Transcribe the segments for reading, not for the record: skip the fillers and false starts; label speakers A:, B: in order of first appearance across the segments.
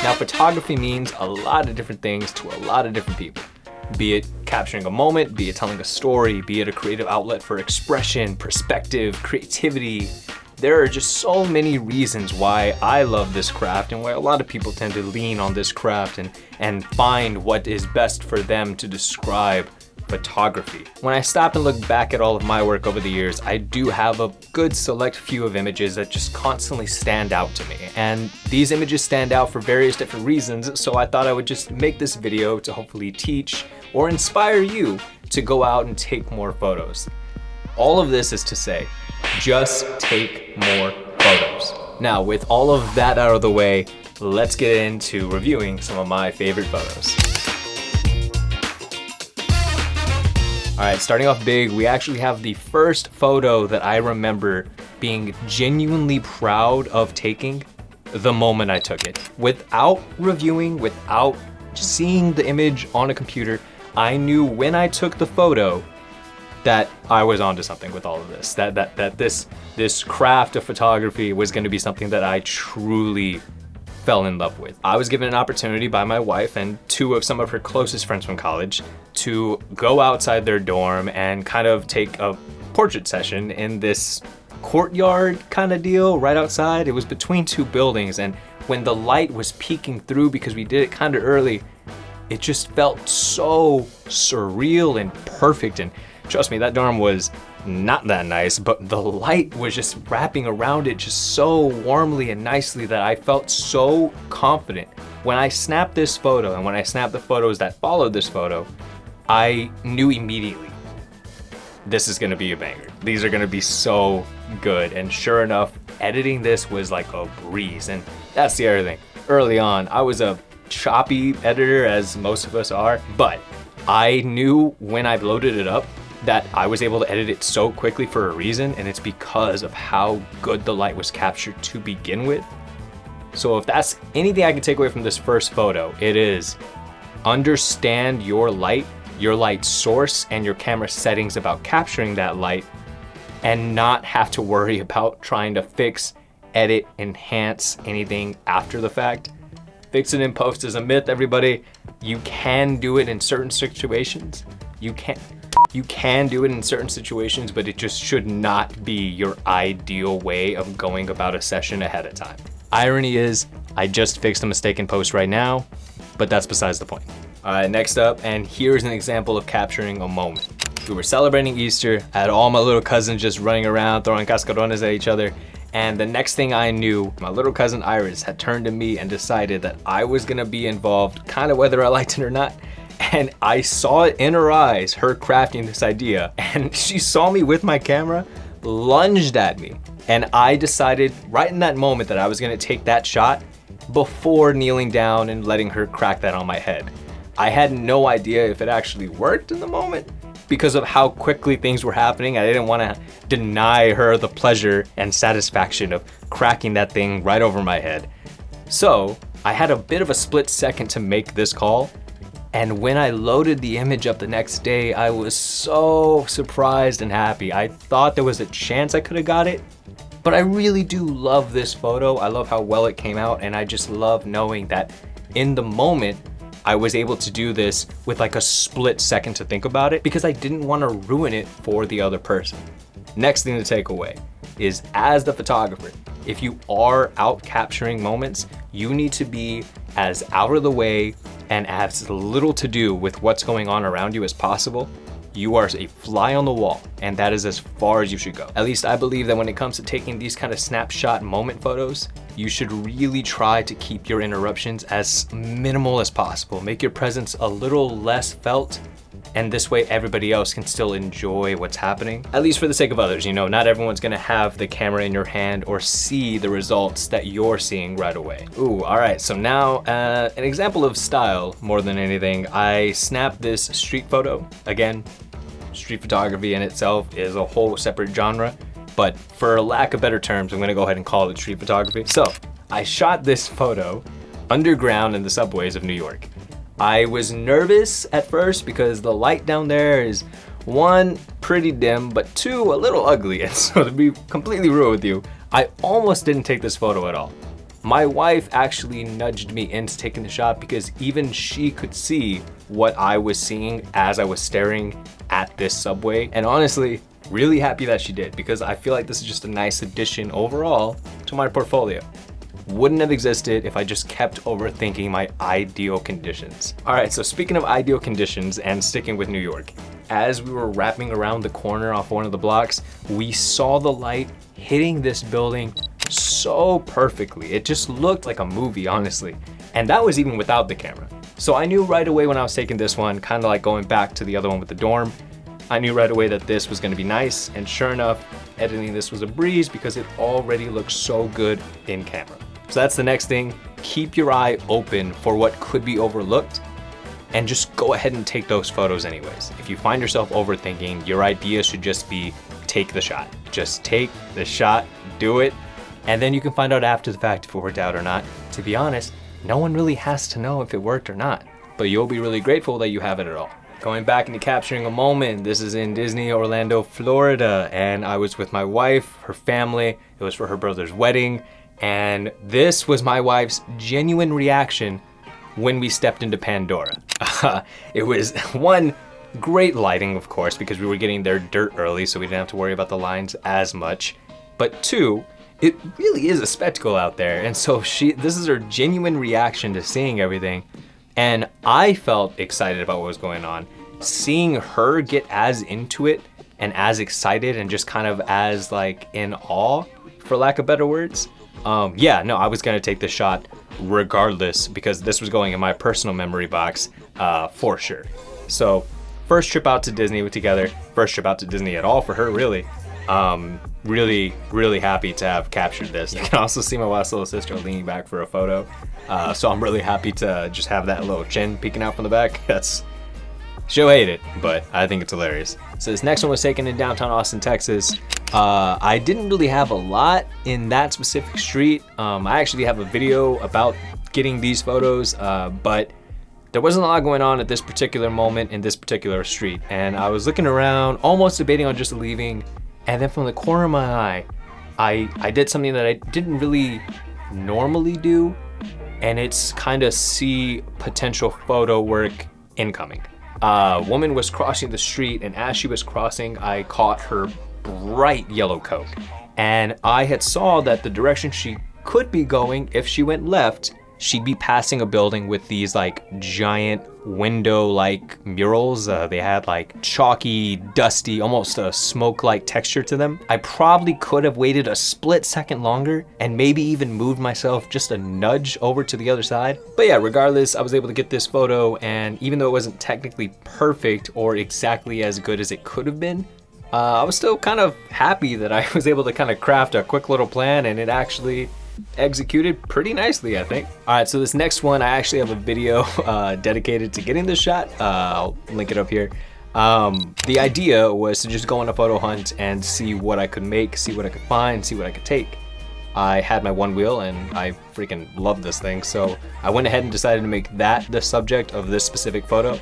A: Now, photography means a lot of different things to a lot of different people. Be it capturing a moment, be it telling a story, be it a creative outlet for expression, perspective, creativity. There are just so many reasons why I love this craft and why a lot of people tend to lean on this craft and find what is best for them to describe photography. When I stop and look back at all of my work over the years, I do have a good select few of images that just constantly stand out to me. And these images stand out for various different reasons, so I thought I would just make this video to hopefully teach or inspire you to go out and take more photos. All of this is to say, just take more photos. Now, with all of that out of the way, let's get into reviewing some of my favorite photos. All right, starting off big, we actually have the first photo that I remember being genuinely proud of taking the moment I took it. Without reviewing, without seeing the image on a computer, I knew when I took the photo that I was onto something with all of this. That this craft of photography was gonna be something that I truly fell in love with. I was given an opportunity by my wife and two of some of her closest friends from college to go outside their dorm and kind of take a portrait session in this courtyard kind of deal right outside. It was between two buildings, and when the light was peeking through, because we did it kind of early, it just felt so surreal and perfect. And trust me, that dorm was not that nice, but the light was just wrapping around it just so warmly and nicely that I felt so confident. When I snapped this photo and when I snapped the photos that followed this photo, I knew immediately, this is gonna be a banger. These are gonna be so good. And sure enough, editing this was like a breeze. And that's the other thing. Early on, I was a choppy editor, as most of us are, but I knew when I loaded it up that I was able to edit it so quickly for a reason, and it's because of how good the light was captured to begin with. So if that's anything I can take away from this first photo, it is understand your light source and your camera settings about capturing that light, and not have to worry about trying to fix, edit, enhance anything after the fact. Fix it in post is a myth, everybody. You can do it in certain situations. You can do it in certain situations, but it just should not be your ideal way of going about a session ahead of time. Irony is, I just fixed a mistake in post right now, but that's besides the point. All right, next up, and here's an example of capturing a moment. We were celebrating Easter. I had all my little cousins just running around, throwing cascarones at each other. And the next thing I knew, my little cousin Iris had turned to me and decided that I was gonna be involved, kind of whether I liked it or not. And I saw it in her eyes, her crafting this idea, and she saw me with my camera, lunged at me. And I decided right in that moment that I was gonna take that shot before kneeling down and letting her crack that on my head. I had no idea if it actually worked in the moment because of how quickly things were happening. I didn't wanna deny her the pleasure and satisfaction of cracking that thing right over my head. So I had a bit of a split second to make this call. And when I loaded the image up the next day, I was so surprised and happy. I thought there was a chance I could have got it, but I really do love this photo. I love how well it came out, and I just love knowing that in the moment, I was able to do this with like a split second to think about it because I didn't want to ruin it for the other person. Next thing to take away is, as the photographer, if you are out capturing moments, you need to be as out of the way and as little to do with what's going on around you as possible. You are a fly on the wall, and that is as far as you should go. At least I believe that when it comes to taking these kind of snapshot moment photos, you should really try to keep your interruptions as minimal as possible. Make your presence a little less felt, and this way everybody else can still enjoy what's happening. At least for the sake of others, you know, not everyone's gonna have the camera in your hand or see the results that you're seeing right away. Ooh, all right, so now an example of style more than anything, I snapped this street photo. Again, street photography in itself is a whole separate genre, but for lack of better terms, I'm gonna go ahead and call it street photography. So I shot this photo underground in the subways of New York. I was nervous at first because the light down there is, one, pretty dim, but two, a little ugly. And so to be completely real with you, I almost didn't take this photo at all. My wife actually nudged me into taking the shot because even she could see what I was seeing as I was staring at this subway. And honestly, really happy that she did, because I feel like this is just a nice addition overall to my portfolio. Wouldn't have existed if I just kept overthinking my ideal conditions. All right, so speaking of ideal conditions and sticking with New York, as we were wrapping around the corner off one of the blocks, we saw the light hitting this building so perfectly. It just looked like a movie, honestly. And that was even without the camera. So I knew right away when I was taking this one, kind of like going back to the other one with the dorm, I knew right away that this was gonna be nice. And sure enough, editing this was a breeze because it already looks so good in camera. So that's the next thing. Keep your eye open for what could be overlooked and just go ahead and take those photos anyways. If you find yourself overthinking, your idea should just be take the shot. Just take the shot, do it, and then you can find out after the fact if it worked out or not. To be honest, no one really has to know if it worked or not, but you'll be really grateful that you have it at all. Going back into capturing a moment, this is in Disney Orlando, Florida, and I was with my wife, her family. It was for her brother's wedding, and this was my wife's genuine reaction when we stepped into Pandora. It was one, great lighting, of course, because we were getting there dirt early, so we didn't have to worry about the lines as much. But two, it really is a spectacle out there, and so this is her genuine reaction to seeing everything. And I felt excited about what was going on. Seeing her get as into it and as excited and just kind of as like in awe, for lack of better words. Yeah, no, I was gonna take the shot regardless because this was going in my personal memory box for sure. So first trip out to Disney together, first trip out to Disney at all for her, really. Really happy to have captured this. You can also see my wife's little sister leaning back for a photo. So I'm really happy to just have that little chin peeking out from the back. She'll hate it, but I think it's hilarious. So this next one was taken in downtown Austin, Texas. I didn't really have a lot in that specific street. I actually have a video about getting these photos, but there wasn't a lot going on at this particular moment in this particular street. And I was looking around, almost debating on just leaving. And then from the corner of my eye, I did something that I didn't really normally do. And it's kind of see potential photo work incoming. A woman was crossing the street, and as she was crossing, I caught her bright yellow Coke. And I had saw that the direction she could be going, if she went left, she'd be passing a building with these like giant window-like murals. They had like chalky, dusty, almost a smoke-like texture to them. I probably could have waited a split second longer and maybe even moved myself just a nudge over to the other side. But yeah, regardless, I was able to get this photo, and even though it wasn't technically perfect or exactly as good as it could have been, I was still kind of happy that I was able to kind of craft a quick little plan, and it actually executed pretty nicely, I think. All right, so this next one, I actually have a video dedicated to getting this shot. I'll link it up here. The idea was to just go on a photo hunt and see what I could make, see what I could find, see what I could take. I had my one wheel and I freaking love this thing, so I went ahead and decided to make that the subject of this specific photo.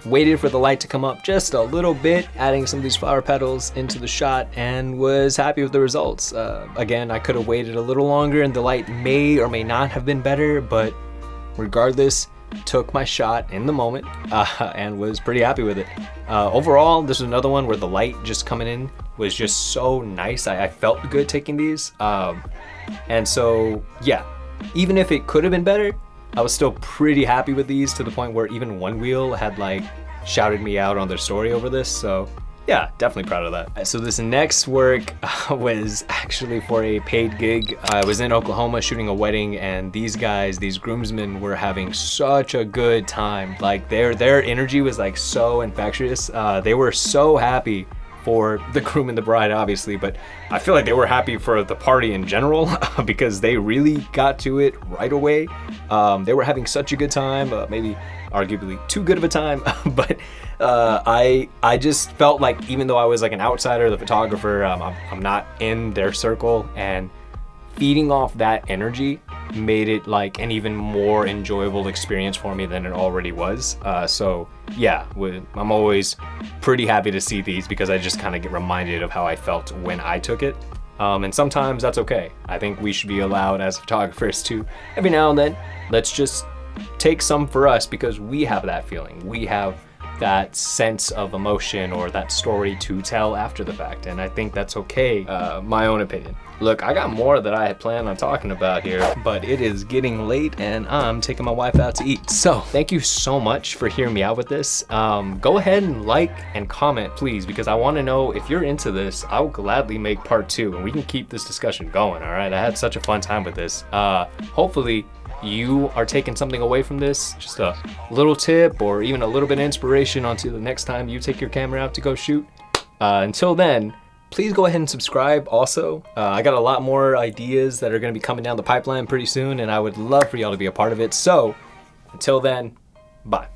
A: Waited for the light to come up just a little bit, adding some of these flower petals into the shot, and was happy with the results. Again, I could have waited a little longer and the light may or may not have been better, but regardless, took my shot in the moment and was pretty happy with it. Overall, this is another one where the light just coming in was just so nice. I felt good taking these. And so, yeah, even if it could have been better, I was still pretty happy with these, to the point where even One Wheel had like shouted me out on their story over this. So yeah, definitely proud of that. So this next work was actually for a paid gig. I was in Oklahoma shooting a wedding, and these guys, these groomsmen, were having such a good time. Like their energy was like so infectious. They were so happy for the groom and the bride, obviously, but I feel like they were happy for the party in general because they really got to it right away. They were having such a good time, maybe arguably too good of a time, but I just felt like, even though I was like an outsider, the photographer, I'm not in their circle, and feeding off that energy made it like an even more enjoyable experience for me than it already was. So yeah, I'm always pretty happy to see these because I just kind of get reminded of how I felt when I took it. And sometimes that's okay. I think we should be allowed as photographers to, every now and then, let's just take some for us because we have that feeling. We have that sense of emotion or that story to tell after the fact. And I think that's okay, my own opinion. Look, I got more that I had planned on talking about here, but it is getting late and I'm taking my wife out to eat. So thank you so much for hearing me out with this. Go ahead and like and comment, please, because I want to know if you're into this. I will gladly make part 2 and we can keep this discussion going, all right? I had such a fun time with this. Hopefully, you are taking something away from this, just a little tip or even a little bit of inspiration onto the next time you take your camera out to go shoot. Until then, please go ahead and subscribe also. I got a lot more ideas that are gonna be coming down the pipeline pretty soon and I would love for y'all to be a part of it. So until then, bye.